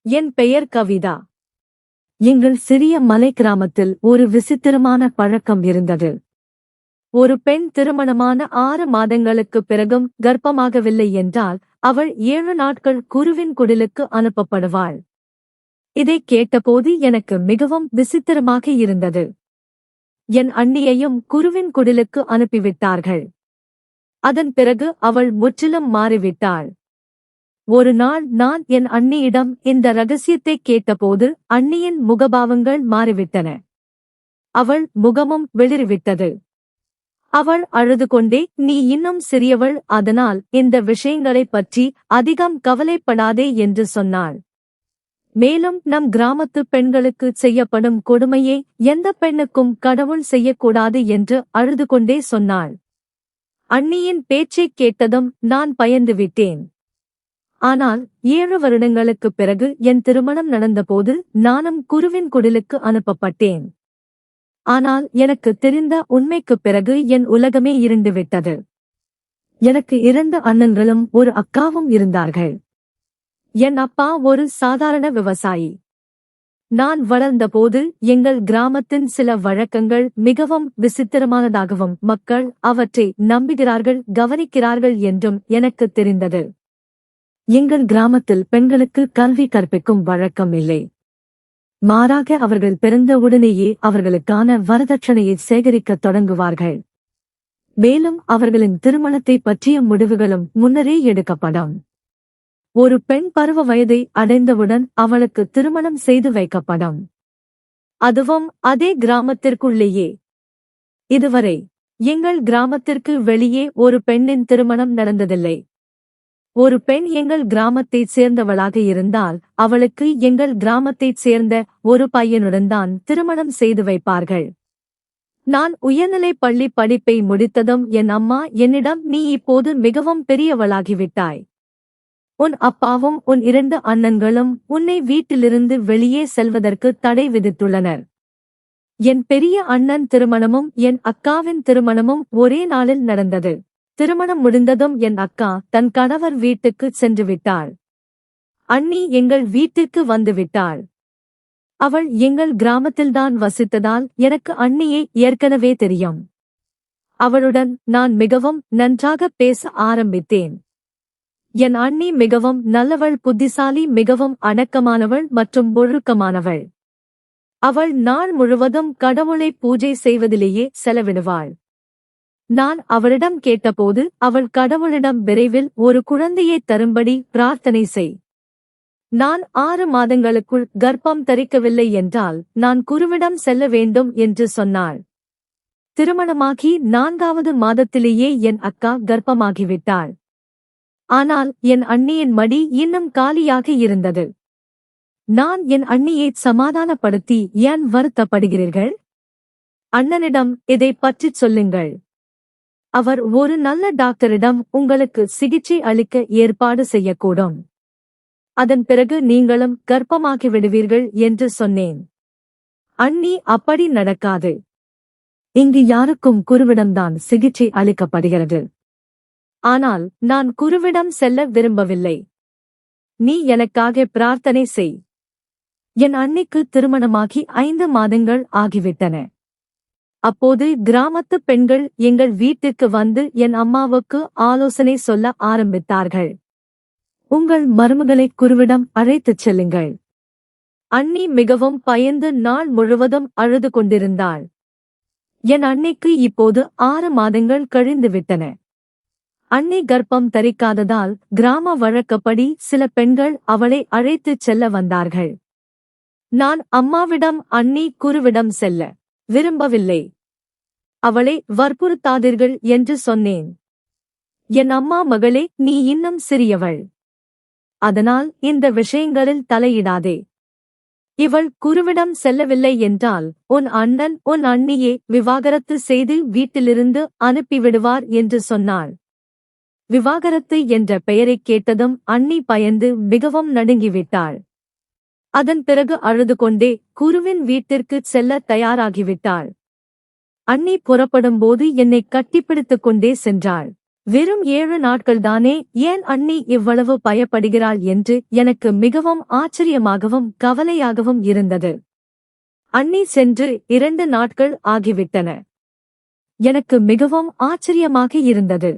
என் பெயர் கவிதா. எங்கள் சிறிய மலை கிராமத்தில் ஒரு விசித்திரமான பழக்கம் இருந்தது. ஒரு பெண் திருமணமான 6 மாதங்களுக்குப் பிறகும் கர்ப்பமாகவில்லை என்றால் அவள் 7 நாட்கள் குருவின் குடிலுக்கு அனுப்பப்படுவாள். இதைக் கேட்டபோது எனக்கு மிகவும் விசித்திரமாக இருந்தது. என் அண்ணியையும் குருவின் குடிலுக்கு அனுப்பிவிட்டார்கள். அதன் பிறகு அவள் முற்றிலும் மாறிவிட்டாள். ஒரு நாள் நான் என் அண்ணியிடம் இந்த ரகசியத்தைக் கேட்டபோது அண்ணியின் முகபாவங்கள் மாறிவிட்டன. அவள் முகமும் வெளிறிவிட்டது. அவள் அழுது கொண்டே, "நீ இன்னும் சிறியவள், அதனால் இந்த விஷயங்களைப் பற்றி அதிகம் கவலைப்படாதே" என்று சொன்னாள். மேலும் நம் கிராமத்து பெண்களுக்கு செய்யப்படும் கொடுமையை எந்த பெண்ணுக்கும் கடவுள் செய்யக்கூடாது என்று அழுது கொண்டே சொன்னாள். அண்ணியின் பேச்சைக் கேட்டதும் நான் பயந்துவிட்டேன். ஆனால் 7 வருடங்களுக்குப் பிறகு என் திருமணம் நடந்தபோது நானும் குருவின் குடிலுக்கு அனுப்பப்பட்டேன். ஆனால் எனக்கு தெரிந்த உண்மைக்குப் பிறகு என் உலகமே இருண்டுவிட்டது. எனக்கு 2 அண்ணன்களும் ஒரு அக்காவும் இருந்தார்கள். என் அப்பா ஒரு சாதாரண விவசாயி. நான் வளர்ந்தபோது எங்கள் கிராமத்தின் சில வழக்கங்கள் மிகவும் விசித்திரமானதாகவும் மக்கள் அவற்றை நம்புகிறார்கள், கவனிக்கிறார்கள் என்றும் எனக்குத் தெரிந்தது. எங்கள் கிராமத்தில் பெண்களுக்கு கல்வி கற்பிக்கும் வழக்கம் இல்லை. மாறாக அவர்கள் பிறந்தவுடனேயே அவர்களுக்கான வரதட்சணையை சேகரிக்கத் தொடங்குவார்கள். மேலும் அவர்களின் திருமணத்தை பற்றிய முடிவுகளும் முன்னரே எடுக்கப்படும். ஒரு பெண் பருவ வயதை அடைந்தவுடன் அவளுக்கு திருமணம் செய்து வைக்கப்படும். அதுவும் அதே கிராமத்திற்குள்ளேயே. இதுவரை எங்கள் கிராமத்திற்கு வெளியே ஒரு பெண்ணின் திருமணம் நடந்ததில்லை. ஒரு பெண் எங்கள் கிராமத்தைச் சேர்ந்தவளாக இருந்தால் அவளுக்கு எங்கள் கிராமத்தைச் சேர்ந்த ஒரு பையனுடன் தான் திருமணம் செய்து வைப்பார்கள். நான் உயர்நிலைப் பள்ளி படிப்பை முடித்ததும் என் அம்மா என்னிடம், "நீ இப்போது மிகவும் பெரியவளாகிவிட்டாய். உன் அப்பாவும் உன் 2 அண்ணன்களும் உன்னை வீட்டிலிருந்து வெளியே செல்வதற்கு தடை விதித்துள்ளனர்." என் பெரிய அண்ணன் திருமணமும் என் அக்காவின் திருமணமும் ஒரே நாளில் நடந்தது. திருமணம் முடிந்ததும் என் அக்கா தன் கணவர் வீட்டுக்குச் சென்றுவிட்டாள். அண்ணி எங்கள் வீட்டிற்கு வந்துவிட்டாள். அவள் எங்கள் கிராமத்தில்தான் வசித்ததால் எனக்கு அண்ணியை ஏற்கனவே தெரியும். அவளுடன் நான் மிகவும் நன்றாக பேச ஆரம்பித்தேன். என் அண்ணி மிகவும் நல்லவள், புத்திசாலி, மிகவும் அடக்கமானவள் மற்றும் ஒழுக்கமானவள். அவள் நாள் முழுவதும் கடவுளை பூஜை செய்வதிலேயே செலவிடுவாள். நான் அவளிடம் கேட்டபோது அவள் கடவுளிடம் விரைவில் ஒரு குழந்தையைத் தரும்படி பிரார்த்தனை செய். நான் 6 மாதங்களுக்குள் கர்ப்பம் தரிக்கவில்லை என்றால் நான் குருவிடம் செல்ல வேண்டும் என்று சொன்னாள். திருமணமாகி 4வது மாதத்திலேயே என் அக்கா கர்ப்பமாகிவிட்டாள். ஆனால் என் அண்ணியின் மடி இன்னும் காலியாக இருந்தது. நான் என் அண்ணியைச் சமாதானப்படுத்தி, "ஏன் வருத்தப்படுகிறீர்கள்? அண்ணனிடம் இதைப் பற்றிச் சொல்லுங்கள். அவர் ஒரு நல்ல டாக்டரிடம் உங்களுக்கு சிகிச்சை அளிக்க ஏற்பாடு செய்யக்கூடும். அதன் பிறகு நீங்களும் கர்ப்பமாகிவிடுவீர்கள்" என்று சொன்னேன். அண்ணி, "அப்படி நடக்காது. இங்கு யாருக்கும் குருவிடம்தான் சிகிச்சை அளிக்கப்படுகிறது. ஆனால் நான் குருவிடம் செல்ல விரும்பவில்லை. நீ எனக்காக பிரார்த்தனை செய்." என் அண்ணிக்கு திருமணமாகி 5 மாதங்கள் ஆகிவிட்டன. அப்போது கிராமத்து பெண்கள் எங்கள் வீட்டிற்கு வந்து என் அம்மாவுக்கு ஆலோசனை சொல்ல ஆரம்பித்தார்கள். "உங்கள் மருமகளை குருவிடம் அழைத்துச் செல்லுங்கள்." அண்ணி மிகவும் பயந்து நாள் முழுவதும் அழுது கொண்டிருந்தாள். என் அண்ணிக்கு இப்போது 6 மாதங்கள் கழிந்துவிட்டன. அண்ணி கர்ப்பம் தரிக்காததால் கிராம வழக்கப்படி சில பெண்கள் அவளை அழைத்துச் செல்ல வந்தார்கள். நான் அம்மாவிடம் அண்ணி குருவிடம் செல்ல விரும்பவில்லை. அவளை வற்புறுத்தாதீர்கள் என்று சொன்னேன். என் அம்மா, "மகளே, நீ இன்னும் சிறியவள். அதனால் இந்த விஷயங்களில் தலையிடாதே. இவள் குருவிடம் செல்லவில்லை என்றால் உன் அண்ணன் உன் அண்ணியை விவாகரத்து செய்து வீட்டிலிருந்து அனுப்பிவிடுவார்" என்று சொன்னாள். விவாகரத்து என்ற பெயரைக் கேட்டதும் அண்ணி பயந்து மிகவும் நடுங்கிவிட்டாள். அதன் பிறகு அழுது கொண்டே குருவின் வீட்டிற்குச் செல்ல தயாராகிவிட்டாள். அண்ணி புறப்படும்போது என்னை கட்டிப்பிடித்துக் கொண்டே சென்றாள். வெறும் 7 நாட்கள்தானே, ஏன் அண்ணி இவ்வளவு பயப்படுகிறாள் என்று எனக்கு மிகவும் ஆச்சரியமாகவும் கவலையாகவும் இருந்தது. அண்ணி சென்று 2 நாட்கள் ஆகிவிட்டன. எனக்கு மிகவும் ஆச்சரியமாக இருந்தது.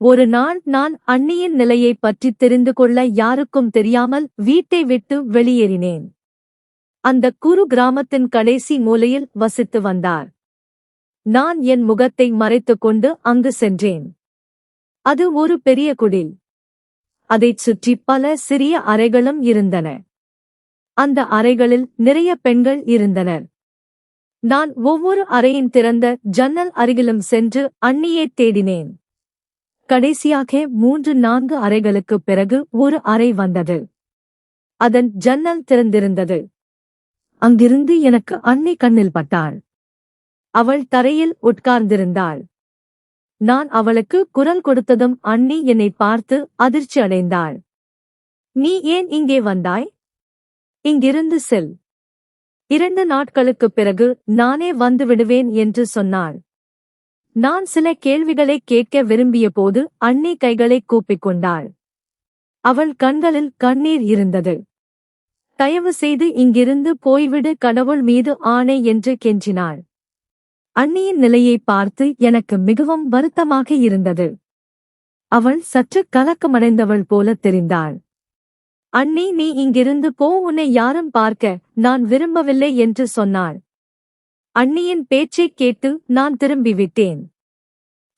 ஒரு நாள் நான் அண்ணியின் நிலையை பற்றி தெரிந்து கொள்ள யாருக்கும் தெரியாமல் வீட்டை விட்டு வெளியேறினேன். அந்த குறு கிராமத்தின் கடைசி மூலையில் வசித்து வந்தார். நான் என் முகத்தை மறைத்துக் கொண்டு அங்கு சென்றேன். அது ஒரு பெரிய குடில். அதைச் சுற்றி பல சிறிய அறைகளும் இருந்தன. அந்த அறைகளில் நிறைய பெண்கள் இருந்தனர். நான் ஒவ்வொரு அறையின் திறந்த ஜன்னல் அருகிலும் சென்று அண்ணியை தேடினேன். கடைசியாக 3-4 அறைகளுக்குப் பிறகு ஒரு அறை வந்தது. அதன் ஜன்னல் திறந்திருந்தது. அங்கிருந்து எனக்கு அண்ணி கண்ணில் பட்டாள். அவள் தரையில் உட்கார்ந்திருந்தாள். நான் அவளுக்கு குரல் கொடுத்ததும் அண்ணி என்னை பார்த்து அதிர்ச்சி அடைந்தாள். நீ ஏன் இங்கே வந்தாய்? இங்கிருந்து செல். 2 நாட்களுக்குப் பிறகு நானே வந்து விடுவேன் என்று சொன்னாள். நான் சில கேள்விகளை கேட்க விரும்பிய போது அண்ணி கைகளை கூப்பிக் கொண்டாள். அவள் கண்களில் கண்ணீர் இருந்தது. தயவு செய்து இங்கிருந்து போய்விடு, கடவுள் மீது ஆணை என்று கெஞ்சினாள். அண்ணியின் நிலையை பார்த்து எனக்கு மிகவும் வருத்தமாக இருந்தது. அவள் சற்று கலக்கமடைந்தவள் போல தெரிந்தாள். அண்ணி, நீ இங்கிருந்து போ, உன்னை யாரும் பார்க்க நான் விரும்பவில்லை என்று சொன்னாள். அண்ணியின் பேச்சைக் கேட்டு நான் திரும்பிவிட்டேன்.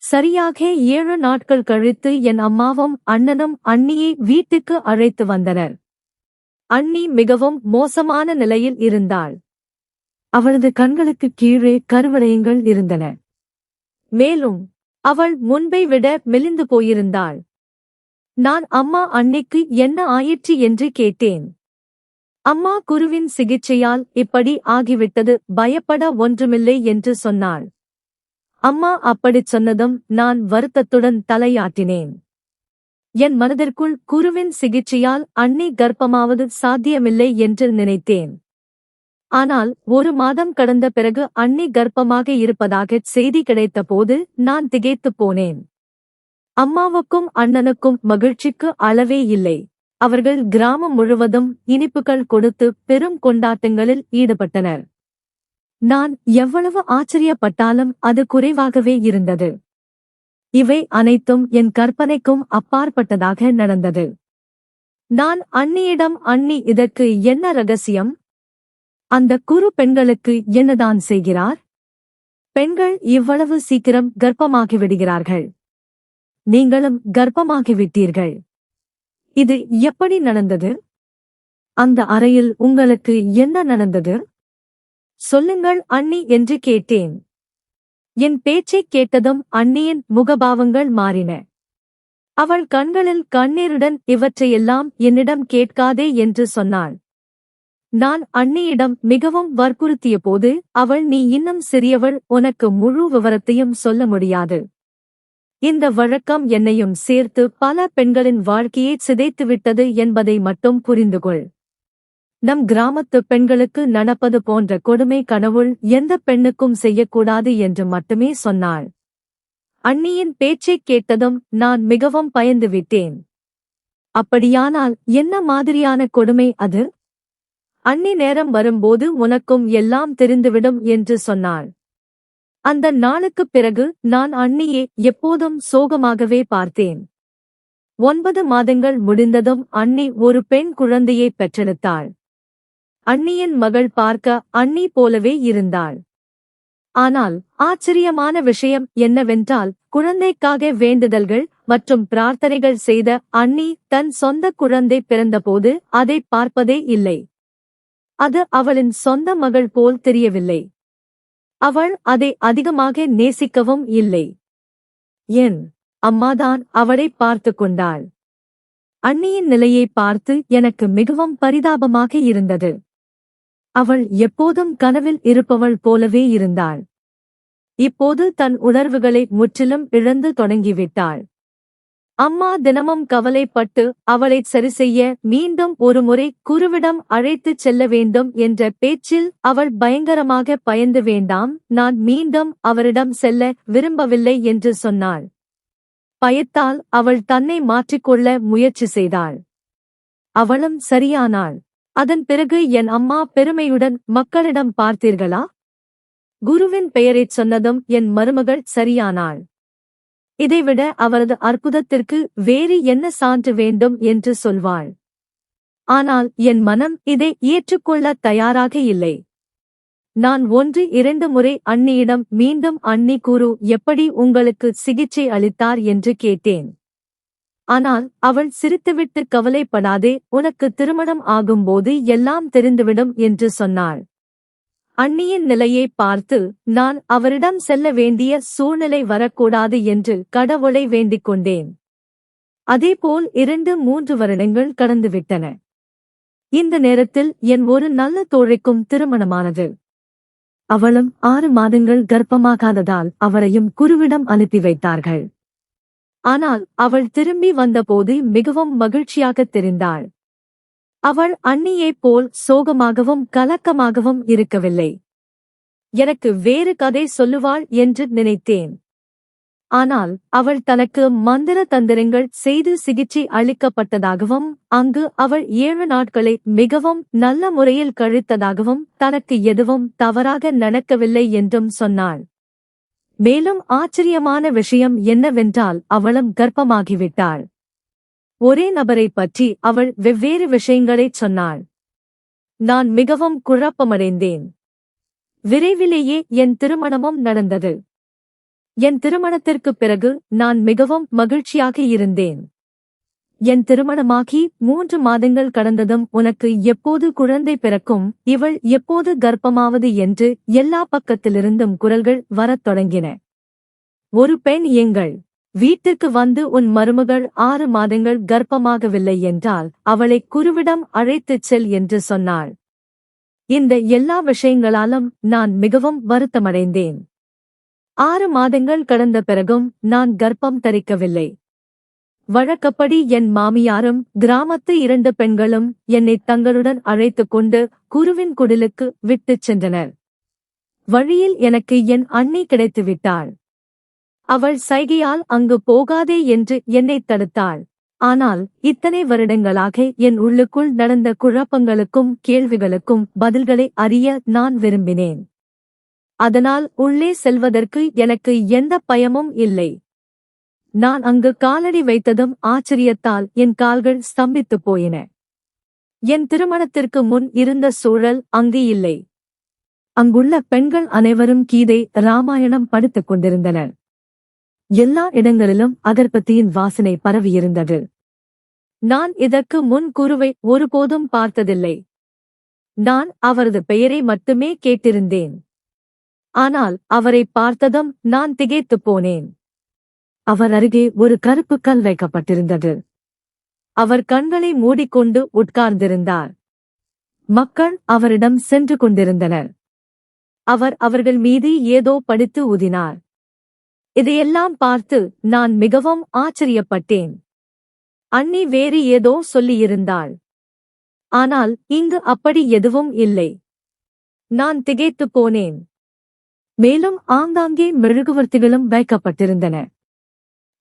சரியாக 7 நாட்கள் கழித்து என் அம்மாவும் அண்ணனும் அண்ணியை வீட்டுக்கு அழைத்து வந்தனர். அண்ணி மிகவும் மோசமான நிலையில் இருந்தாள். அவளது கண்களுக்கு கீழே கருவளையங்கள் இருந்தன. மேலும் அவள் முன்பை விட மெலிந்து போயிருந்தாள். நான் அம்மா, அண்ணிக்கு என்ன ஆயிற்று என்று கேட்டேன். அம்மா, குருவின் சிகிச்சையால் இப்படி ஆகிவிட்டது, பயப்பட ஒன்றுமில்லை என்று சொன்னாள். அம்மா அப்படிச் சொன்னதும் நான் வருத்தத்துடன் தலையாட்டினேன். என் மனதிற்குள் குருவின் சிகிச்சையால் அண்ணி கர்ப்பமாவது சாத்தியமில்லை என்று நினைத்தேன். ஆனால் 1 மாதம் கடந்த பிறகு அண்ணி கர்ப்பமாக இருப்பதாகச் செய்தி கிடைத்தபோது நான் திகைத்துப் போனேன். அம்மாவுக்கும் அண்ணனுக்கும் மகிழ்ச்சிக்கு அளவே இல்லை. அவர்கள் கிராமம் முழுவதும் இனிப்புகள் கொடுத்து பெரும் கொண்டாட்டங்களில் ஈடுபட்டனர். நான் எவ்வளவு ஆச்சரியப்பட்டாலும் அது குறைவாகவே இருந்தது. இவை அனைத்தும் என் கற்பனைக்கும் அப்பாற்பட்டதாக நடந்தது. நான் அண்ணியிடம், அண்ணி, இதற்கு என்ன ரகசியம்? அந்த குரு பெண்களுக்கு என்னதான் செய்கிறார்? பெண்கள் இவ்வளவு சீக்கிரம் கர்ப்பமாகிவிடுகிறார்கள். நீங்களும் கர்ப்பமாகிவிட்டீர்கள். இது எப்படி நடந்தது? அந்த அறையில் உங்களுக்கு என்ன நடந்தது? சொல்லுங்கள் அண்ணி என்று கேட்டேன். என் பேச்சைக் கேட்டதும் அண்ணியின் முகபாவங்கள் மாறின. அவள் கண்களில் கண்ணீருடன் இவற்றையெல்லாம் என்னிடம் கேட்காதே என்று சொன்னாள். நான் அண்ணியிடம் மிகவும் வற்புறுத்திய போது அவள், நீ இன்னும் சிறியவள், உனக்கு முழு விவரத்தையும் சொல்ல முடியாது. இந்த வழக்கம் என்னையும் சேர்த்து பல பெண்களின் வாழ்க்கையை சிதைத்துவிட்டது என்பதை மட்டும் புரிந்துகொள். நம் கிராமத்து பெண்களுக்கு நடப்பது போன்ற கொடுமை கடவுள் எந்த பெண்ணுக்கும் செய்யக்கூடாது என்று மட்டுமே சொன்னாள். அண்ணியின் பேச்சைக் கேட்டதும் நான் மிகவும் பயந்துவிட்டேன். அப்படியானால் என்ன மாதிரியான கொடுமை அது? அண்ணி நேரம் வரும்போது உனக்கும் எல்லாம் தெரிந்துவிடும் என்று சொன்னாள். அந்த நாளுக்குப் பிறகு நான் அண்ணியை எப்போதும் சோகமாகவே பார்த்தேன். 9 மாதங்கள் முடிந்ததும் அண்ணி ஒரு பெண் குழந்தையை பெற்றெடுத்தாள். அண்ணியின் மகள் பார்க்க அண்ணி போலவே இருந்தாள். ஆனால் ஆச்சரியமான விஷயம் என்னவென்றால், குழந்தைக்காக வேண்டுதல்கள் மற்றும் பிரார்த்தனைகள் செய்த அண்ணி தன் சொந்த குழந்தை பிறந்தபோது அதை பார்ப்பதே இல்லை. அது அவளின் சொந்த மகள் போல் தெரியவில்லை. அவள் அதை அதிகமாக நேசிக்கவும் இல்லை. என் அம்மாதான் அவளை பார்த்து கொண்டாள். அண்ணியின் நிலையை பார்த்து எனக்கு மிகவும் பரிதாபமாக இருந்தது. அவள் எப்போதும் கனவில் இருப்பவள் போலவே இருந்தாள். இப்போது தன் உணர்வுகளை முற்றிலும் இழந்து தொடங்கிவிட்டாள். அம்மா தினமும் கவலைப்பட்டு அவளை சரிசெய்ய மீண்டும் ஒருமுறை குருவிடம் அழைத்துச் செல்ல வேண்டும் என்ற பேச்சில் அவள் பயங்கரமாக பயந்து, வேண்டாம், நான் மீண்டும் அவரிடம் செல்ல விரும்பவில்லை என்று சொன்னாள். பயத்தால் அவள் தன்னை மாற்றிக்கொள்ள முயற்சி செய்தாள். அவளும் சரியானாள். அதன் பிறகு என் அம்மா பெருமையுடன், மக்களிடம் பார்த்தீர்களா? குருவின் பெயரைச் சொன்னதும் என் மருமகள் சரியானாள். இதைவிட அவரது அற்புதத்திற்கு வேறு என்ன சான்று வேண்டும் என்று சொல்வாள். ஆனால் என் மனம் இதை ஏற்றுக்கொள்ள தயாராக இல்லை. நான் 1-2 முறை அண்ணியிடம் மீண்டும் அண்ணி குரு எப்படி உங்களுக்கு சிகிச்சை அளித்தார் என்று கேட்டேன். ஆனால் அவள் சிரித்துவிட்டு கவலைப்படாதே, உனக்கு திருமணம் ஆகும்போது எல்லாம் தெரிந்துவிடும் என்று சொன்னாள். அண்ணியின் நிலையை பார்த்து நான் அவரிடம் செல்ல வேண்டிய சூழ்நிலை வரக்கூடாது என்று கடவுளை வேண்டிக் கொண்டேன். அதேபோல் 2-3 வருடங்கள் கடந்துவிட்டன. இந்த நேரத்தில் என் ஒரு நல்ல தோழிக்கும் திருமணமானது. அவளும் 6 மாதங்கள் கர்ப்பமாகாததால் அவரையும் குருவிடம் அனுப்பி வைத்தார்கள். ஆனால் அவள் திரும்பி வந்தபோது மிகவும் மகிழ்ச்சியாகத் தெரிந்தாள். அவள் அண்ணியைப் போல் சோகமாகவும் கலக்கமாகவும் இருக்கவில்லை. எனக்கு வேறு கதை சொல்லுவாள் என்று நினைத்தேன். ஆனால் அவள் தனக்கு மந்திர தந்திரங்கள் செய்து சிகிச்சை அளிக்கப்பட்டதாகவும், அங்கு அவள் 7 நாட்களை மிகவும் நல்ல முறையில் கழித்ததாகவும், தனக்கு எதுவும் தவறாக நடக்கவில்லை என்றும் சொன்னாள். மேலும் ஆச்சரியமான விஷயம் என்னவென்றால் அவளும் கர்ப்பமாகிவிட்டாள். ஒரே நபரைப் பற்றி அவள் வெவ்வேறு விஷயங்களைச் சொன்னாள். நான் மிகவும் குழப்பமடைந்தேன். விரைவிலேயே என் திருமணமும் நடந்தது. என் திருமணத்திற்குப் பிறகு நான் மிகவும் மகிழ்ச்சியாக இருந்தேன். என் திருமணமாகி 3 மாதங்கள் கடந்ததும் உனக்கு எப்போது குழந்தை பிறக்கும், இவள் எப்போது கர்ப்பமாவது என்று எல்லா பக்கத்திலிருந்தும் குரல்கள் வரத் தொடங்கின. ஒரு பெண் எங்கள் வீட்டிற்கு வந்து உன் மருமகள் 6 மாதங்கள் கர்ப்பமாகவில்லை என்றால் அவளை குருவிடம் அழைத்துச் செல் என்று சொன்னாள். இந்த எல்லா விஷயங்களாலும் நான் மிகவும் வருத்தமடைந்தேன். 6 மாதங்கள் கடந்த பிறகும் நான் கர்ப்பம் தரிக்கவில்லை. வழக்கப்படி என் மாமியாரும் கிராமத்து 2 பெண்களும் என்னை தங்களுடன் அழைத்துக் கொண்டு குருவின் குடிலுக்கு விட்டுச் சென்றனர். வழியில் எனக்கு என் அண்ணி கிடைத்துவிட்டாள். அவள் சைகையால் அங்கு போகாதே என்று என்னைத் தடுத்தாள். ஆனால் இத்தனை வருடங்களாக என் உள்ளுக்குள் நடந்த குழப்பங்களுக்கும் கேள்விகளுக்கும் பதில்களை அறிய நான் விரும்பினேன். அதனால் உள்ளே செல்வதற்கு எனக்கு எந்த பயமும் இல்லை. நான் அங்கு காலடி வைத்ததும் ஆச்சரியத்தால் என் கால்கள் ஸ்தம்பித்துப் போயின. என் திருமணத்திற்கு முன் இருந்த சூழல் அங்கு இல்லை. அங்குள்ள பெண்கள் அனைவரும் கீதை, ராமாயணம் படித்துக் கொண்டிருந்தனர். எல்லா இடங்களிலும் அகர்பத்தியின் வாசனை பரவியிருந்தது. நான் இதற்கு முன் குருவை ஒருபோதும் பார்த்ததில்லை. நான் அவரது பெயரை மட்டுமே கேட்டிருந்தேன். ஆனால் அவரை பார்த்ததும் நான் திகைத்துப் போனேன். அவர் அருகே ஒரு கருப்பு கல் வைக்கப்பட்டிருந்தது. அவர் கண்களை மூடிக்கொண்டு உட்கார்ந்திருந்தார். மக்கள் அவரிடம் சென்று கொண்டிருந்தனர். அவர் அவர்கள் மீது ஏதோ படித்து ஊதினார். இதையெல்லாம் பார்த்து நான் மிகவும் ஆச்சரியப்பட்டேன். அண்ணி வேறு ஏதோ சொல்லியிருந்தாள். ஆனால் இங்கு அப்படி எதுவும் இல்லை. நான் திகைத்துப் போனேன். மேலும் ஆங்காங்கே மெழுகுவர்த்திகளும் வைக்கப்பட்டிருந்தன.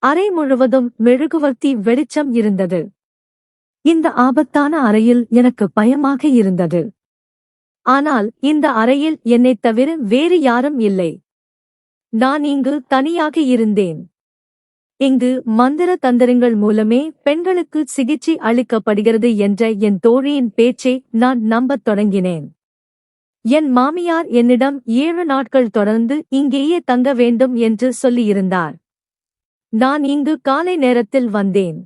அறை முழுவதும் மெழுகுவர்த்தி வெளிச்சம் இருந்தது. இந்த ஆபத்தான அறையில் எனக்கு பயமாக இருந்தது. ஆனால் இந்த அறையில் என்னைத் தவிர வேறு யாரும் இல்லை. நான் இங்கு தனியாக இருந்தேன். இங்கு மந்திர தந்திரங்கள் மூலமே பெண்களுக்கு சிகிச்சை அளிக்கப்படுகிறது என்ற என் தோழியின் பேச்சை நான் நம்பத் தொடங்கினேன். என் மாமியார் என்னிடம் 7 நாட்கள் தொடர்ந்து இங்கேயே தங்க வேண்டும் என்று சொல்லியிருந்தார். நான் இங்கு காலை நேரத்தில் வந்தேன்.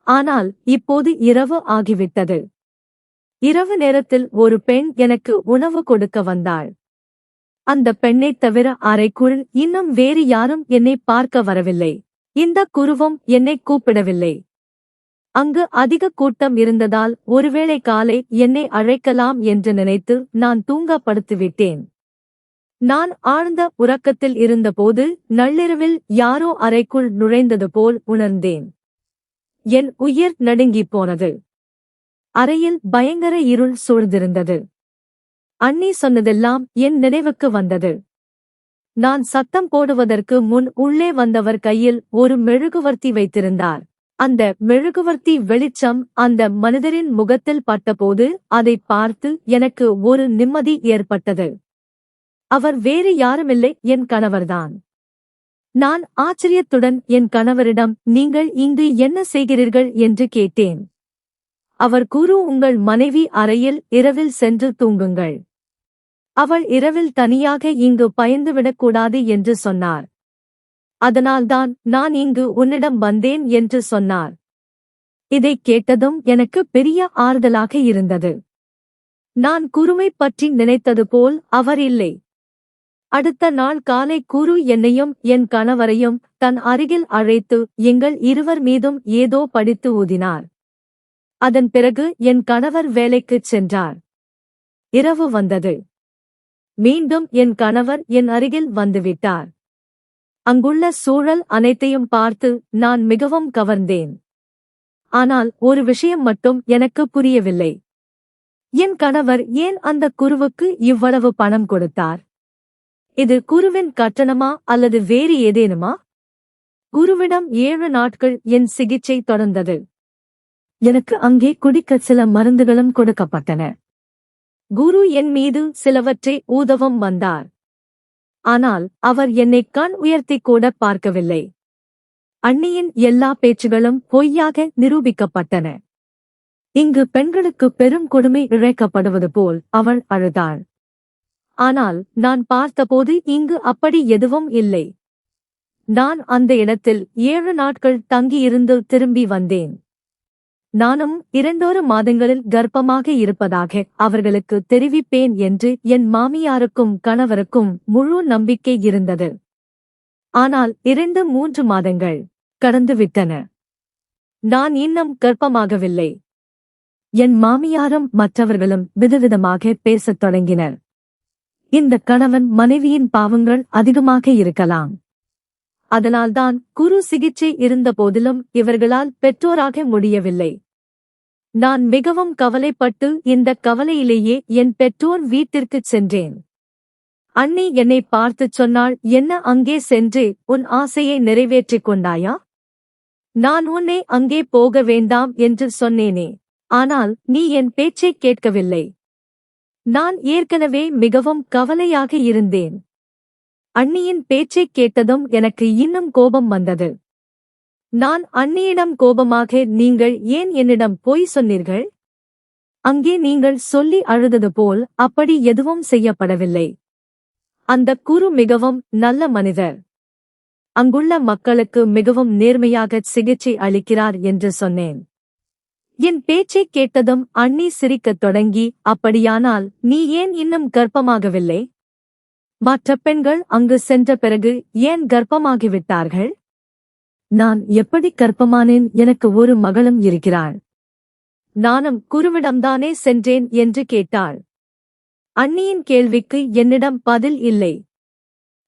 ஆனால் இப்போது இரவு ஆகிவிட்டது. இரவு நேரத்தில் ஒரு பெண் எனக்கு உணவு கொடுக்க வந்தாள். அந்த பெண்ணைத் தவிர அறைக்குள் இன்னும் வேறு யாரும் என்னை பார்க்க வரவில்லை. இந்த குருவும் என்னை கூப்பிடவில்லை. அங்கு அதிக கூட்டம் இருந்ததால் ஒருவேளை காலை என்னை அழைக்கலாம் என்று நினைத்து நான் தூங்க படுத்துவிட்டேன். நான் ஆழ்ந்த உறக்கத்தில் இருந்தபோது நள்ளிரவில் யாரோ அறைக்குள் நுழைந்தது போல் உணர்ந்தேன். என் உயிர் நடுங்கிப் போனது. அறையில் பயங்கர இருள் சூழ்ந்திருந்தது. அண்ணி சொன்னதெல்லாம் என் நினைவுக்கு வந்தது. நான் சத்தம் போடுவதற்கு முன் உள்ளே வந்தவர் கையில் ஒரு மெழுகுவர்த்தி வைத்திருந்தார். அந்த மெழுகுவர்த்தி வெளிச்சம் அந்த மனிதரின் முகத்தில் பட்டபோது அதை பார்த்து எனக்கு ஒரு நிம்மதி ஏற்பட்டது. அவர் வேறு யாருமில்லை, என் கணவர்தான். நான் ஆச்சரியத்துடன் என் கணவரிடம், நீங்கள் இங்கு என்ன செய்கிறீர்கள் என்று கேட்டேன். அவர் குரு, உங்கள் மனைவி அறையில் இரவில் சென்று தூங்குங்கள். அவள் இரவில் தனியாக இங்கு பயந்துவிடக்கூடாது என்று சொன்னார். அதனால்தான் நான் இங்கு உன்னிடம் வந்தேன் என்று சொன்னார். இதைக் கேட்டதும் எனக்கு பெரிய ஆறுதலாக இருந்தது. நான் குருவைப் பற்றி நினைத்தது போல் அவர் இல்லை. அடுத்த நாள் காலை குரு என்னையும் என் கணவரையும் தன் அருகில் அழைத்து எங்கள் இருவர் மீதும் ஏதோ படித்து ஊதினார். அதன் பிறகு என் கணவர் வேலைக்குச் சென்றார். இரவு வந்தது. மீண்டும் என் கணவர் என் அருகில் வந்துவிட்டார். அங்குள்ள சூழல் அனைத்தையும் பார்த்து நான் மிகவும் கவர்ந்தேன். ஆனால் ஒரு விஷயம் மட்டும் எனக்கு புரியவில்லை. என் கணவர் ஏன் அந்த குருவுக்கு இவ்வளவு பணம் கொடுத்தார்? இது குருவின் கட்டணமா அல்லது வேறு ஏதேனுமா? குருவிடம் 7 நாட்கள் என் சிகிச்சை தொடர்ந்தது. எனக்கு அங்கே குடிக்க சில மருந்துகளும் கொடுக்கப்பட்டன. குரு என் மீது சிலவற்றை ஊதவும் வந்தார். ஆனால் அவர் என்னை கண் உயர்த்திக் கூட பார்க்கவில்லை. அண்ணியின் எல்லா பேச்சுகளும் பொய்யாக நிரூபிக்கப்பட்டன. இங்கு பெண்களுக்கு பெரும் கொடுமை இழைக்கப்படுவது போல் அவள் அழுதாள். ஆனால் நான் பார்த்தபோது இங்கு அப்படி எதுவும் இல்லை. நான் அந்த இடத்தில் 7 நாட்கள் தங்கியிருந்து திரும்பி வந்தேன். நானும் 2 மாதங்களில் கர்ப்பமாக இருப்பதாக அவர்களுக்கு தெரிவிப்பேன் என்று என் மாமியாருக்கும் கணவருக்கும் முழு நம்பிக்கை இருந்தது. ஆனால் 2-3 மாதங்கள் கடந்துவிட்டன. நான் இன்னும் கர்ப்பமாகவில்லை. என் மாமியாரும் மற்றவர்களும் விதவிதமாக பேசத் தொடங்கினர். இந்த கணவன் மனைவியின் பாவங்கள் அதிகமாக இருக்கலாம். அதனால்தான் குரு சிகிச்சை இருந்த போதிலும் இவர்களால் பெற்றோராக முடியவில்லை. நான் மிகவும் கவலைப்பட்டு இந்த கவலையிலேயே என் பெற்றோர் வீட்டிற்குச் சென்றேன். அண்ணி என்னை பார்த்துச் சொன்னாள், என்ன அங்கே சென்று உன் ஆசையை நிறைவேற்றிக் கொண்டாயா? நான் உன்னை அங்கே போக வேண்டாம் என்று சொன்னேனே. ஆனால் நீ என் பேச்சைக் கேட்கவில்லை. நான் ஏற்கனவே மிகவும் கவலையாக இருந்தேன். அண்ணியின் பேச்சைக் கேட்டதும் எனக்கு இன்னும் கோபம் வந்தது. நான் அண்ணியிடம் கோபமாக, நீங்கள் ஏன் என்னிடம் பொய் சொன்னீர்கள்? அங்கே நீங்கள் சொல்லி அழுதது போல் அப்படி எதுவும் செய்யப்படவில்லை. அந்த குரு மிகவும் நல்ல மனிதர். அங்குள்ள மக்களுக்கு மிகவும் நேர்மையாக சிகிச்சை அளிக்கிறார் என்று சொன்னேன். என் பேச்சைக் கேட்டதும் அண்ணி சிரிக்கத் தொடங்கி, அப்படியானால் நீ ஏன் இன்னும் கர்ப்பமாகவில்லை? மற்ற பெண்கள் அங்கு சென்ற பிறகு ஏன் கர்ப்பமாகிவிட்டார்கள்? நான் எப்படி கர்ப்பமானேன்? எனக்கு ஒரு மகளும் இருக்கிறாள். நானும் குருவிடம்தானே சென்றேன் என்று கேட்டாள். அண்ணியின் கேள்விக்கு என்னிடம் பதில் இல்லை.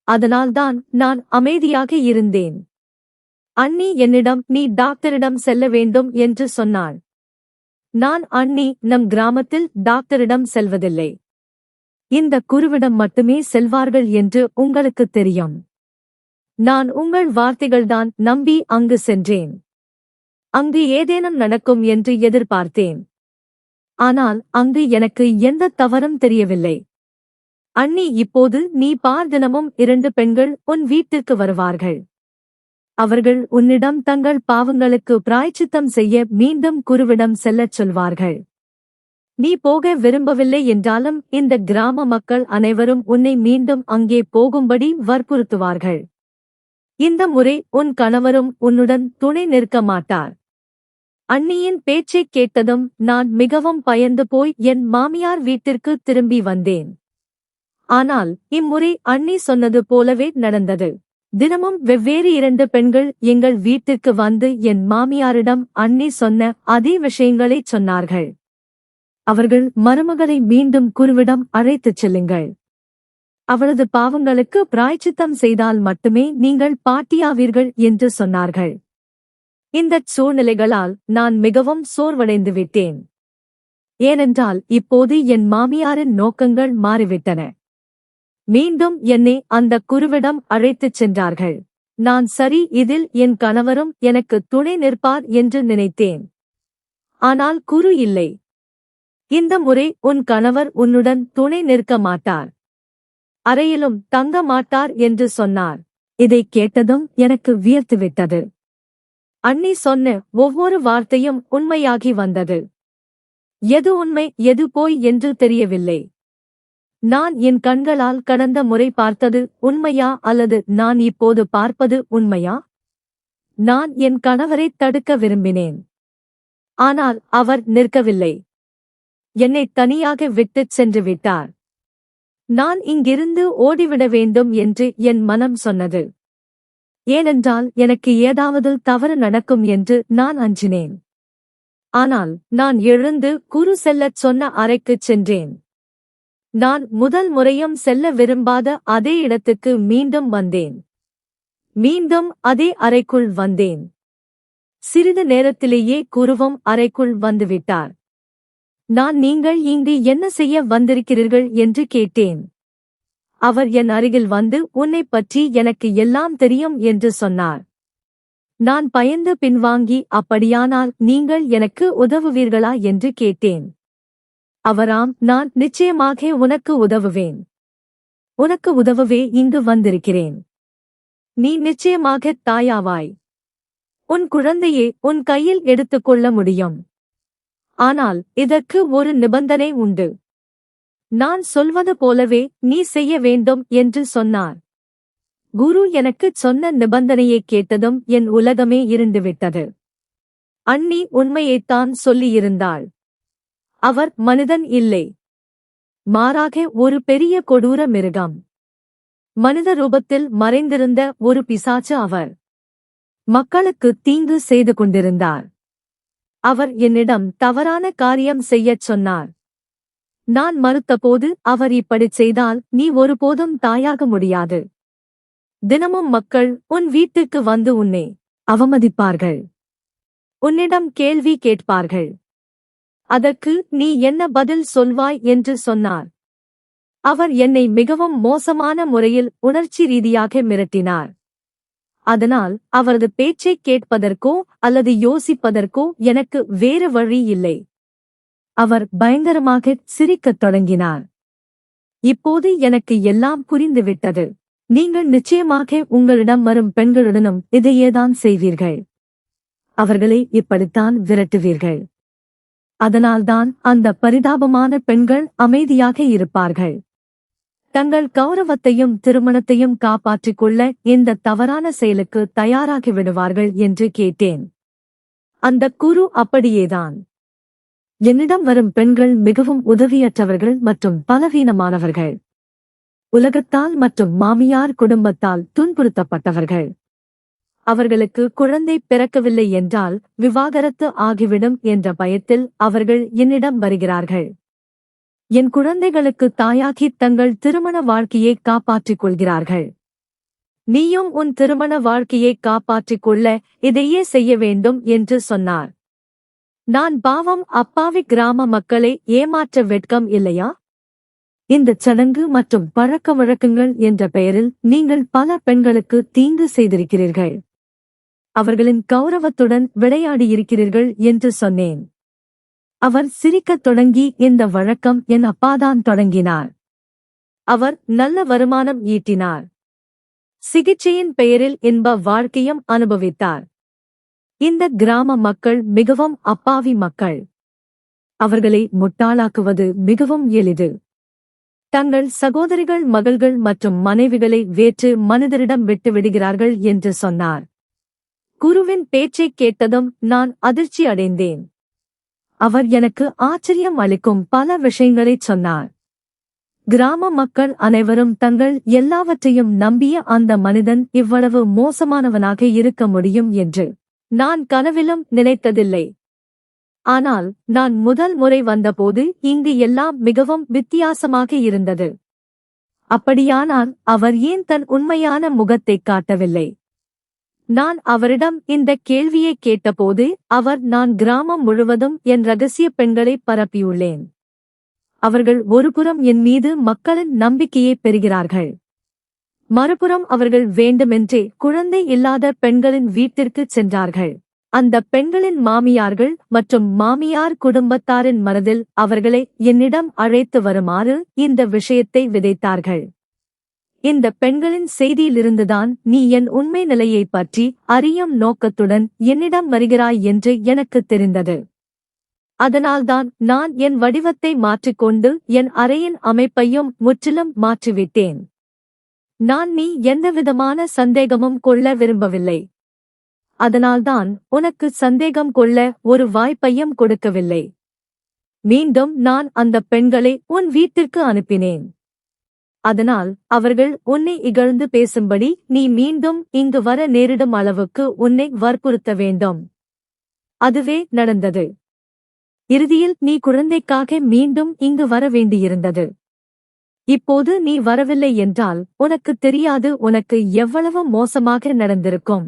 அதனால்தான் நான் அமைதியாக இருந்தேன். அண்ணி என்னிடம், நீ டாக்டரிடம் செல்ல வேண்டும் என்று சொன்னாள். நான், அண்ணி, நம் கிராமத்தில் டாக்டரிடம் செல்வதில்லை. இந்த குருவிடம் மட்டுமே செல்வார்கள் என்று உங்களுக்குத் தெரியும். நான் உங்கள் வார்த்தைகள்தான் நம்பி அங்கு சென்றேன். அங்கு ஏதேனும் நடக்கும் என்று எதிர்பார்த்தேன். ஆனால் அங்கு எனக்கு எந்த தவறும் தெரியவில்லை. அண்ணி, இப்போது நீ பார், தினமும் 2 பெண்கள் உன் வீட்டிற்கு வருவார்கள். அவர்கள் உன்னிடம் தங்கள் பாவங்களுக்கு பிராயச்சித்தம் செய்ய மீண்டும் குருவிடம் செல்லச் சொல்வார்கள். நீ போக விரும்பவில்லை என்றாலும் இந்த கிராம மக்கள் அனைவரும் உன்னை மீண்டும் அங்கே போகும்படி வற்புறுத்துவார்கள். இந்த முறை உன் கணவரும் உன்னுடன் துணை நிற்க மாட்டார். அண்ணியின் பேச்சைக் கேட்டதும் நான் மிகவும் பயந்து போய் என் மாமியார் வீட்டிற்கு திரும்பி வந்தேன். ஆனால் இம்முறை அண்ணி சொன்னது போலவே நடந்தது. தினமும் வெவ்வேறு 2 பெண்கள் எங்கள் வீட்டிற்கு வந்து என் மாமியாரிடம் அண்ணி சொன்ன அதே விஷயங்களைச் சொன்னார்கள். அவர்கள், மருமகளை மீண்டும் குருவிடம் அழைத்துச் செல்லுங்கள். அவளது பாவங்களுக்கு பிராயச்சித்தம் செய்தால் மட்டுமே நீங்கள் பாட்டியாவீர்கள் என்று சொன்னார்கள். இந்தச் சூழ்நிலைகளால் நான் மிகவும் சோர்வடைந்து விட்டேன். ஏனென்றால் இப்போது என் மாமியாரின் நோக்கங்கள் மாறிவிட்டன. மீண்டும் என்னை அந்த குருவிடம் அழைத்துச் சென்றார்கள். நான் சரி, இதில் என் கணவரும் எனக்கு துணை நிற்பார் என்று நினைத்தேன். ஆனால் குரு இல்லை. இந்த முறை உன் கணவர் உன்னுடன் துணை நிற்க மாட்டார், அறையிலும் தங்க மாட்டார் என்று சொன்னார். இதைக் கேட்டதும் எனக்கு வியர்த்துவிட்டது. அண்ணி சொன்ன ஒவ்வொரு வார்த்தையும் உண்மையாகி வந்தது. எது உண்மை எது போய் என்று தெரியவில்லை. நான் என் கண்களால் கடந்த முறை பார்த்தது உண்மையா அல்லது நான் இப்போது பார்ப்பது உண்மையா? நான் என் கணவரை தடுக்க விரும்பினேன். ஆனால் அவர் நிற்கவில்லை. என்னை தனியாக விட்டுச் சென்று விட்டார். நான் இங்கிருந்து ஓடிவிட வேண்டும் என்று என் மனம் சொன்னது. ஏனென்றால் எனக்கு ஏதாவது தவறு நடக்கும் என்று நான் அஞ்சினேன். ஆனால் நான் எழுந்து குரு செல்லச் சொன்ன அறைக்குச் சென்றேன். நான் முதல் முறையும் செல்ல விரும்பாத அதே இடத்துக்கு மீண்டும் வந்தேன். மீண்டும் அதே அறைக்குள் வந்தேன். சிறிது நேரத்திலேயே குருவும் அறைக்குள் வந்துவிட்டார். நீங்கள் இங்கு என்ன செய்ய வந்திருக்கிறீர்கள் என்று கேட்டேன். அவர் என் அருகில் வந்து உன்னைப் பற்றி எனக்கு எல்லாம் தெரியும் என்று சொன்னார். நான் பயந்து பின்வாங்கி, அப்படியானால் நீங்கள் எனக்கு உதவுவீர்களா என்று கேட்டேன். அவராம், நான் நிச்சயமாக உனக்கு உதவுவேன். உனக்கு உதவவே இங்கு வந்திருக்கிறேன். நீ நிச்சயமாக தாயாவாய். உன் குழந்தையை உன் கையில் எடுத்துக்கொள்ள முடியும். ஆனால் இதற்கு ஒரு நிபந்தனை உண்டு. நான் சொல்வது போலவே நீ செய்ய வேண்டும் என்று சொன்னார். குரு எனக்குச் சொன்ன நிபந்தனையைக் கேட்டதும் என் உலகமே இருண்டுவிட்டது. அண்ணி உண்மையைத்தான் சொல்லியிருந்தாள். அவர் மனிதன் இல்லை, மாறாக ஒரு பெரிய கொடூர மிருகம். மனித ரூபத்தில் மறைந்திருந்த ஒரு பிசாசு அவர். மக்களுக்கு தீங்கு செய்து கொண்டிருந்தார். அவர் என்னிடம் தவறான காரியம் செய்யச் சொன்னார். நான் மறுத்தபோது அவர் இப்படிச் செய்தால் நீ ஒருபோதும் தாயாக முடியாது. தினமும் மக்கள் உன் வீட்டுக்கு வந்து உன்னை அவமதிப்பார்கள். உன்னிடம் கேள்வி கேட்பார்கள். அதற்கு நீ என்ன பதில் சொல்வாய் என்று சொன்னார். அவர் என்னை மிகவும் மோசமான முறையில் உணர்ச்சி ரீதியாக மிரட்டினார். அதனால் அவரது பேச்சைக் கேட்பதற்கோ அல்லது யோசிப்பதற்கோ எனக்கு வேறு வழி இல்லை. அவர் பயங்கரமாகச் சிரிக்கத் தொடங்கினார். இப்போது எனக்கு எல்லாம் புரிந்துவிட்டது. நீங்கள் நிச்சயமாக உங்களிடம் வரும் பெண்களுடனும் இதையேதான் செய்வீர்கள். அவர்களை இப்படித்தான் விரட்டுவீர்கள். அதனால்தான் அந்த பரிதாபமான பெண்கள் அமைதியாக இருப்பார்கள். தங்கள் கௌரவத்தையும் திருமணத்தையும் காப்பாற்றிக் கொள்ள இந்த தவறான செயலுக்கு தயாராகி விடுவார்கள் என்று கேட்டேன். அந்த குரு அப்படியேதான். என்னிடம் வரும் பெண்கள் மிகவும் உதவியற்றவர்கள் மற்றும் பலவீனமானவர்கள். உலகத்தால் மற்றும் மாமியார் குடும்பத்தால் துன்புறுத்தப்பட்டவர்கள். அவர்களுக்கு குழந்தை பிறக்கவில்லை என்றால் விவாகரத்து ஆகிவிடும் என்ற பயத்தில் அவர்கள் என்னிடம் வருகிறார்கள். என் குழந்தைகளுக்கு தாயாகி தங்கள் திருமண வாழ்க்கையை காப்பாற்றிக் கொள்கிறார்கள். நீயும் உன் திருமண வாழ்க்கையை காப்பாற்றிக் கொள்ள இதையே செய்ய வேண்டும் என்று சொன்னார். நான் பாவம் அப்பாவி கிராம மக்களை ஏமாற்ற வெட்கம் இல்லையா? இந்தச் சடங்கு மற்றும் பழக்க வழக்கங்கள் என்ற பெயரில் நீங்கள் பல பெண்களுக்கு தீங்கு செய்திருக்கிறீர்கள். அவர்களின் கௌரவத்துடன் விளையாடியிருக்கிறீர்கள் என்று சொன்னேன். அவர் சிரிக்கத் தொடங்கி, இந்த வழக்கம் என் அப்பாதான் தொடங்கினார். அவர் நல்ல வருமானம் ஈட்டினார். சிகிச்சையின் பெயரில் இன்ப வாழ்க்கையும் அனுபவித்தார். இந்த கிராம மக்கள் மிகவும் அப்பாவி மக்கள். அவர்களை முட்டாளாக்குவது மிகவும் எளிது. தங்கள் சகோதரிகள், மகள்கள் மற்றும் மனைவிகளை வேற்று மனிதரிடம் விட்டுவிடுகிறார்கள் என்று சொன்னார். குருவின் பேச்சைக் கேட்டதும் நான் அதிர்ச்சி அடைந்தேன். அவர் எனக்கு ஆச்சரியம் அளிக்கும் பல விஷயங்களைச் சொன்னார். கிராம மக்கள் அனைவரும் தங்கள் எல்லாவற்றையும் நம்பிய அந்த மனிதன் இவ்வளவு மோசமானவனாக இருக்க முடியும் என்று நான் கனவிலும் நினைத்ததில்லை. ஆனால் நான் முதல் முறை வந்தபோது இங்கு எல்லாம் மிகவும் வித்தியாசமாக இருந்தது. அப்படியானால் அவர் ஏன் தன் உண்மையான முகத்தைக் காட்டவில்லை? நான் அவரிடம் இந்த கேள்வியை கேட்டபோது அவர், நான் கிராமம் முழுவதும் என் ரகசிய பெண்களை பரப்பியுள்ளேன். அவர்கள் ஒருபுறம் என் மீது மக்களின் நம்பிக்கையை பெறுகிறார்கள், மறுபுறம் அவர்கள் வேண்டுமென்றே குழந்தை இல்லாத பெண்களின் வீட்டிற்குச் சென்றார்கள். அந்த பெண்களின் மாமியார்கள் மற்றும் மாமியார் குடும்பத்தாரின் மனதில் அவர்களை என்னிடம் அழைத்து வருமாறு இந்த விஷயத்தை விதைத்தார்கள். இந்த பெண்களின் செய்தியிலிருந்துதான் நீ என் உண்மை நிலையைப் பற்றி அறியும் நோக்கத்துடன் என்னிடம் வருகிறாய் என்று எனக்குத் தெரிந்தது. அதனால்தான் நான் என் வடிவத்தை மாற்றிக்கொண்டு என் அறையின் அமைப்பையும் முற்றிலும் மாற்றிவிட்டேன். நான் நீ எந்தவிதமான சந்தேகமும் கொள்ள விரும்பவில்லை. அதனால்தான் உனக்கு சந்தேகம் கொள்ள ஒரு வாய்ப்பையும் கொடுக்கவில்லை. மீண்டும் நான் அந்த பெண்களை உன் வீட்டிற்கு அனுப்பினேன். அதனால் அவர்கள் உன்னை இகழ்ந்து பேசும்படி நீ மீண்டும் இங்கு வர நேரிடும் அளவுக்கு உன்னை வற்புறுத்த வேண்டும். அதுவே நடந்தது. இறுதியில் நீ குழந்தைக்காக மீண்டும் இங்கு வர வேண்டியிருந்தது. இப்போது நீ வரவில்லை என்றால் உனக்கு தெரியாது உனக்கு எவ்வளவு மோசமாக நடந்திருக்கும்.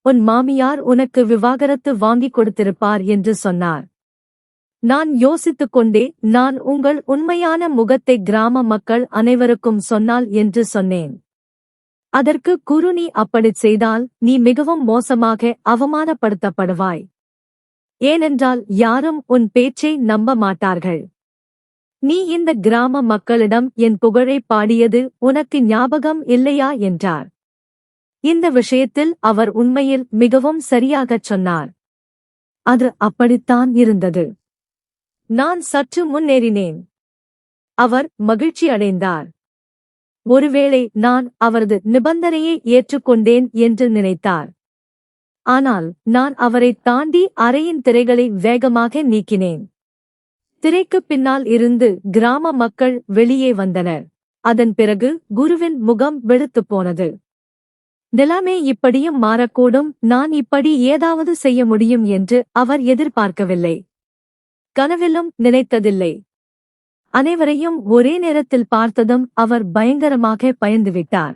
உன் மாமியார் உனக்கு விவாகரத்து வாங்கிக் கொடுத்திருப்பார் என்று சொன்னார். நான் யோசித்துக் கொண்டே நான் உங்கள் உண்மையான முகத்தை கிராம மக்கள் அனைவருக்கும் சொன்னால் என்று சொன்னேன். அதற்கு குரு, நீ அப்படிச் செய்தால் நீ மிகவும் மோசமாக அவமானப்படுத்தப்படுவாய். ஏனென்றால் யாரும் உன் பேச்சை நம்ப மாட்டார்கள். நீ இந்த கிராம மக்களிடம் என் புகழை பாடியது உனக்கு ஞாபகம் இல்லையா என்றார். இந்த விஷயத்தில் அவர் உண்மையில் மிகவும் சரியாகச் சொன்னார். அது அப்படித்தான் இருந்தது. நான் சற்று முன்னேறினேன். அவர் மகிழ்ச்சி அடைந்தார். ஒருவேளை நான் அவரது நிபந்தனையை ஏற்றுக்கொண்டேன் என்று நினைத்தார். ஆனால் நான் அவரைத் தாண்டி அறையின் திரைகளை வேகமாக நீக்கினேன். திரைக்குப் பின்னால் இருந்து கிராம மக்கள் வெளியே வந்தனர். அதன் பிறகு குருவின் முகம் வெளுத்துப் போனது. நிலைமை இப்படியும் மாறக்கூடும், நான் இப்படி ஏதாவது செய்ய முடியும் என்று அவர் எதிர்பார்க்கவில்லை. கனவிலும் நினைத்ததில்லை. அனைவரையும் ஒரே நேரத்தில் பார்த்ததும் அவர் பயங்கரமாக பயந்துவிட்டார்.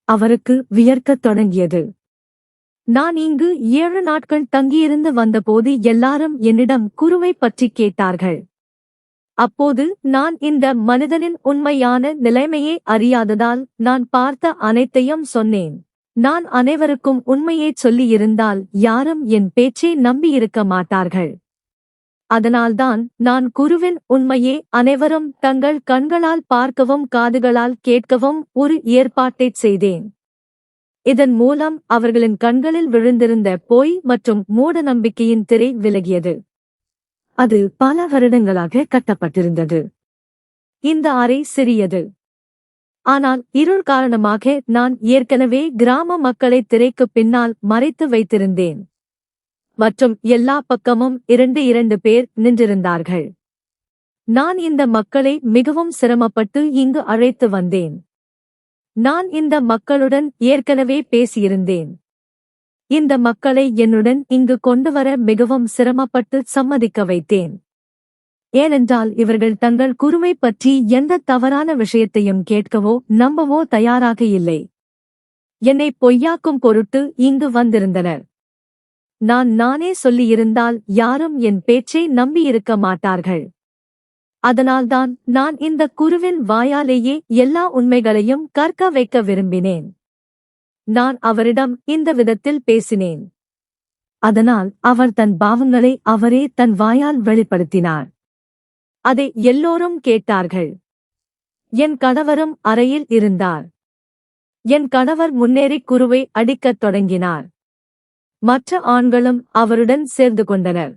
அவருக்கு வியர்க்கத் தொடங்கியது. நான் இங்கு 7 நாட்கள் தங்கியிருந்து வந்தபோது எல்லாரும் என்னிடம் குருவைப் பற்றி கேட்டார்கள். அப்போது நான் இந்த மனிதனின் உண்மையான நிலைமையை அறியாததால் நான் பார்த்த அனைத்தையும் சொன்னேன். நான் அனைவருக்கும் உண்மையைச் சொல்லியிருந்தால் யாரும் என் பேச்சை நம்பியிருக்க மாட்டார்கள். அதனால்தான் நான் குருவின் உண்மையை அனைவரும் தங்கள் கண்களால் பார்க்கவும் காதுகளால் கேட்கவும் ஒரு ஏற்பாட்டைச் செய்தேன். இதன் மூலம் அவர்களின் கண்களில் விழுந்திருந்த பொய் மற்றும் மூட நம்பிக்கையின் திரை விலகியது. அது பல வருடங்களாக கட்டப்பட்டிருந்தது. இந்த அறை சிறியது. ஆனால் இருள் காரணமாக நான் ஏற்கனவே கிராம மக்களை திரைக்குப் பின்னால் மறைத்து வைத்திருந்தேன். மற்றும் எல்லா பக்கமும் 2 பேர் நின்றிருந்தார்கள். நான் இந்த மக்களை மிகவும் சிரமப்பட்டு இங்கு அழைத்து வந்தேன். நான் இந்த மக்களுடன் ஏற்கனவே பேசியிருந்தேன். இந்த மக்களை என்னுடன் இங்கு கொண்டுவர மிகவும் சிரமப்பட்டு சம்மதிக்க வைத்தேன். ஏனென்றால் இவர்கள் தங்கள் குருவைப் பற்றி எந்த தவறான விஷயத்தையும் கேட்கவோ நம்பவோ தயாராக இல்லை. என்னை பொய்யாக்கும் பொருட்டு இங்கு வந்திருந்தனர். நானே சொல்லியிருந்தால் யாரும் என் பேச்சை நம்பியிருக்க மாட்டார்கள். அதனால்தான் நான் இந்த குருவின் வாயாலேயே எல்லா உண்மைகளையும் கற்க வைக்க விரும்பினேன். நான் அவரிடம் இந்த விதத்தில் பேசினேன். அதனால் அவர் தன் பாவங்களை அவரே தன் வாயால் வெளிப்படுத்தினார். அதை எல்லோரும் கேட்டார்கள். என் கணவரும் அறையில் இருந்தார். என் கணவர் முன்னேறி குருவை அடிக்கத் தொடங்கினார். மற்ற ஆண்களும் அவருடன் சேர்ந்து கொண்டனர்.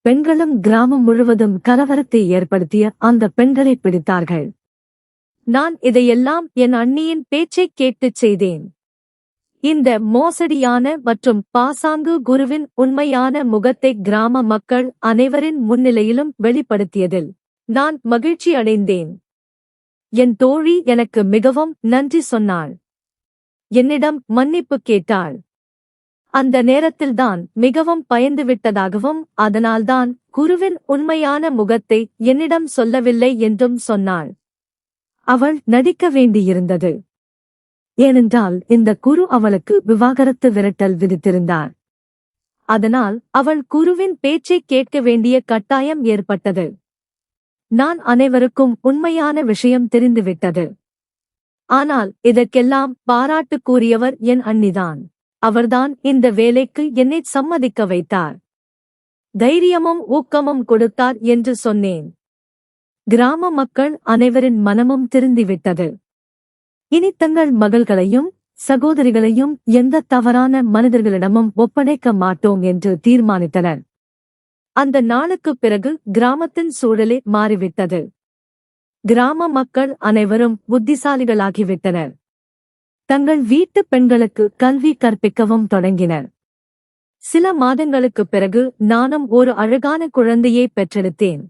பெண்களும் கிராமம் முழுவதும் கலவரத்தை ஏற்படுத்திய அந்த பெண்களை பிடித்தார்கள். நான் இதையெல்லாம் என் அண்ணியின் பேச்சைக் கேட்டுச் செய்தேன். இந்த மோசடியான மற்றும் பாசாங்கு குருவின் உண்மையான முகத்தை கிராம மக்கள் அனைவரின் முன்னிலையிலும் வெளிப்படுத்தியதில் நான் மகிழ்ச்சி அடைந்தேன். என் தோழி எனக்கு மிகவும் நன்றி சொன்னாள். என்னிடம் மன்னிப்பு கேட்டாள். அந்த நேரத்தில்தான் மிகவும் பயந்துவிட்டதாகவும் அதனால்தான் குருவின் உண்மையான முகத்தை என்னிடம் சொல்லவில்லை என்றும் சொன்னாள். அவள் நடிக்க வேண்டியிருந்தது. ஏனென்றால் இந்த குரு அவளுக்கு விவாகரத்து விரட்டல் விதித்திருந்தார். அதனால் அவள் குருவின் பேச்சைக் கேட்க வேண்டிய கட்டாயம் ஏற்பட்டது. நான் அனைவருக்கும் உண்மையான விஷயம் தெரிந்துவிட்டது. ஆனால் இதற்கெல்லாம் பாராட்டுக்குரியவர் என் அண்ணிதான். அவர்தான் இந்த வேலைக்கு என்னை சம்மதிக்க வைத்தார். தைரியமும் ஊக்கமும் கொடுத்தார் என்று சொன்னேன். கிராம மக்கள் அனைவரின் மனமும் திருந்திவிட்டது. இனி தங்கள் மகள்களையும் சகோதரிகளையும் எந்த தவறான மனிதர்களிடமும் ஒப்படைக்க மாட்டோம் என்று தீர்மானித்தனர். அந்த நாளுக்குப் பிறகு கிராமத்தின் சூழலே மாறிவிட்டது. கிராம மக்கள் அனைவரும் புத்திசாலிகளாகிவிட்டனர். தங்கள் வீட்டு பெண்களுக்கு கல்வி கற்பிக்கவும் தொடங்கினர். சில மாதங்களுக்குப் பிறகு நானும் ஒரு அழகான குழந்தையை பெற்றெடுத்தேன்.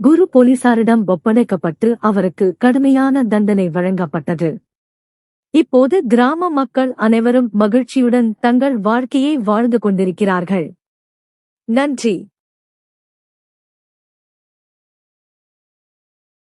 குரு போலீசாரிடம் ஒப்படைக்கப்பட்டு அவருக்கு கடுமையான தண்டனை வழங்கப்பட்டது. இப்போது கிராம மக்கள் அனைவரும் மகிழ்ச்சியுடன் தங்கள் வாழ்க்கையை வாழ்ந்து கொண்டிருக்கிறார்கள். நன்றி.